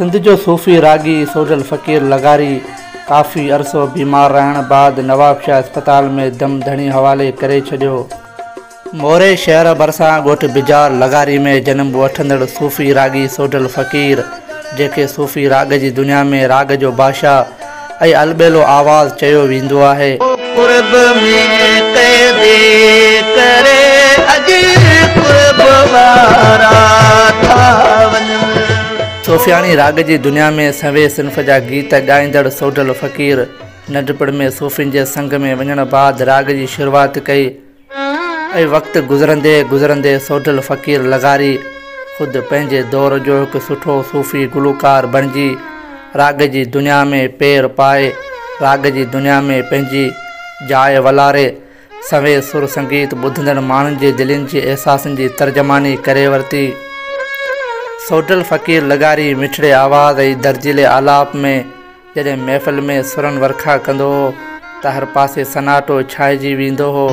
सिंध जो सूफ़ी रागी सोजल फ़क़ीर लगारी काफ़ी अरसो बीमार रहण बाद नवाब शाह अस्पताल में दम धणी हवाले करे छॾियो। मोरे शहर भरिसां ॻोठ बिजार लगारी में जन्म वठंदड़ सूफ़ी रागी सोजल फ़क़ीर जेके सूफ़ी राग जी दुनिया में राग जो बादशाह ऐं अलबेलो आवाज़ चयो वेंदो आहे। सूफ़ियानी राग जी दुनिया में सवे सिन्फ़ जा गीत ॻाईंदड़ सोजल फ़क़ीर नंढपण में सूफ़ियुनि जे संग में वञण बाद राग जी शुरूआति कई ऐं वक़्तु गुज़रंदे गुज़रंदे सोजल फ़क़ीर लगारी ख़ुदि पंहिंजे दौर जो हिकु सुठो सूफ़ी गुलकार बणिजी राग जी दुनिया में पेर पाए राग जी दुनिया में पंहिंजी जाइ वलारे सवे सुर संगीत ॿुधंदड़ माण्हुनि जे दिलनि जे अहसासनि जी तर्जमानी करे वरिती। सोजल फ़क़ीर लगारी मिठड़े आवाज़ ऐं दर्जीले आलाप में जॾहिं महफ़िल में सुरनि वरखा कंदो हो त हर पासे सनाटो छाइजी वेंदो हो।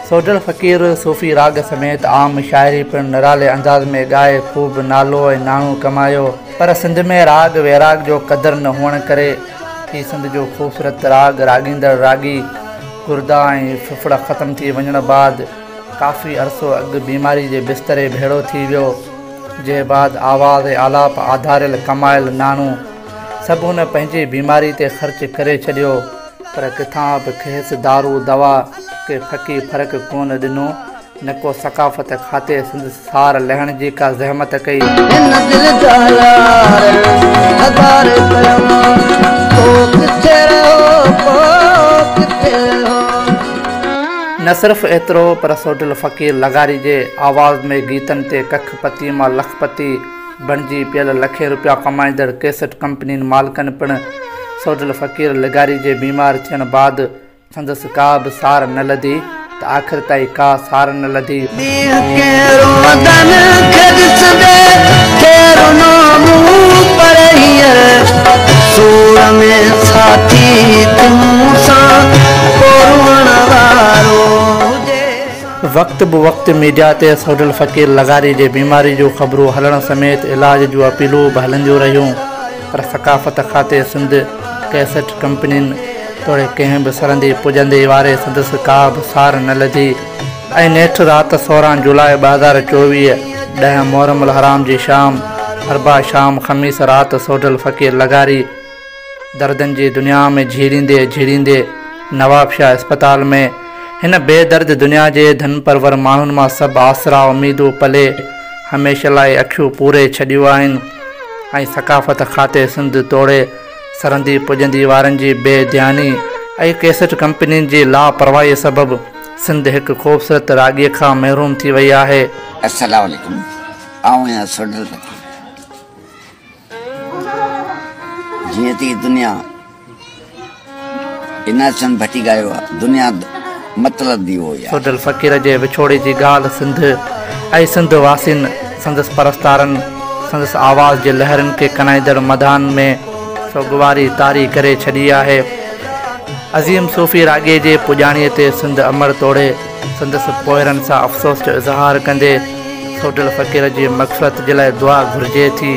सोजल फ़क़ीर सूफ़ी राग समेत आम शाइरी पिणु निराले अंदाज़ में ॻाए ख़ूब नालो ऐं नाणो कमायो, पर सिंध में राग वैराग जो क़दुरु न हुअण करे ही सिंध जो ख़ूबसूरत राग राॻींदड़ रागी गुर्दा ऐं फिफड़ ख़तमु थी वञण बाद काफ़ी अरसो अॻु बीमारी जे बिस्तरे भेड़ो थी वियो, जे बाद आवाज़ ऐं आलाप आधारियल कमायल नाणो सभु हुन पंहिंजी बीमारी ते ख़र्च करे छॾियो, पर किथां बि खेसि दारू दवा के फ़क़ी फ़र्क़ु कोन ॾिनो, न को सक़ाफ़त खाते सिंध सार लहण जी का ज़हमत कई। न सिर्फ़ एतिरो पर सोजल फ़क़ीर लगारी जे आवाज़ में गीतनि ते कख पती मां लखपति बणिजी पियल लखे रुपया कमाईंदड़ कैसेट कंपनियुनि मालिकनि पिणु सोजल फ़क़ीर लगारी जे बीमार थियण बाद संदसि का बि सार न लधी त आख़िर ताईं का सार न लधी। वक़्त बि वक़्तु मीडिया ते सोजल फ़क़ीर लगारी जे बीमारी जूं ख़बरूं हलण समेत इलाज जूं अपीलूं बि हलंदियूं रहियूं, पर सक़ाफ़त खाते सिंध कैसेट कंपनियुनि तोड़े कंहिं बि सरंदी पुॼंदे वारे संदसि का बि सार न लधी ऐं नेठि राति 16 जुलाई 2024 10 मुहर्रम हराम जी शाम अरबा शाम ख़मीस राति सोजल फ़क़ीर लगारी दर्दनि जी दुनिया में झीरींदे झीरींदे नवाब शाह अस्पताल में हिन बेदर्द दुनिया जे धन परवर माण्हुनि मां सभु आसरा उमीदूं पले हमेशह लाइ अखियूं पूरे छॾियूं आहिनि ऐं सक़ाफ़त खाते सिंध तोड़े सरंदी पुॼंदी वारनि जी बेध्यानी ऐं कैसेट कंपनियुनि जी लापरवाही सबबि सिंध हिकु ख़ूबसूरत राॻीअ खां महरूम थी वई आहे। अस्सलाम वालेकुम। आऊं सोजल फ़क़ीर जीअं त दुनिया इनाचन भटी ॻायो आहे, दुनिया मतिलब दी हो यार। सोजल फ़क़ीर जे विछोड़े जी ॻाल्हि सिंध ऐं सिंध वासियुनि संदसि परस्तारनि संदसि आवाज़ जे लहरनि खे कनाईंदड़ मदान में सोगवारी तारी करे छॾी आहे। अज़ीम सूफ़ी राॻे जे पुॼाणीअ ते सिंध अमर तोड़े संदसि पोहरनि सां अफ़सोस जो इज़हार कंदे सोजल फ़क़ीर जी मग़फ़िरत जे लाइ दुआ घुरिजे थी।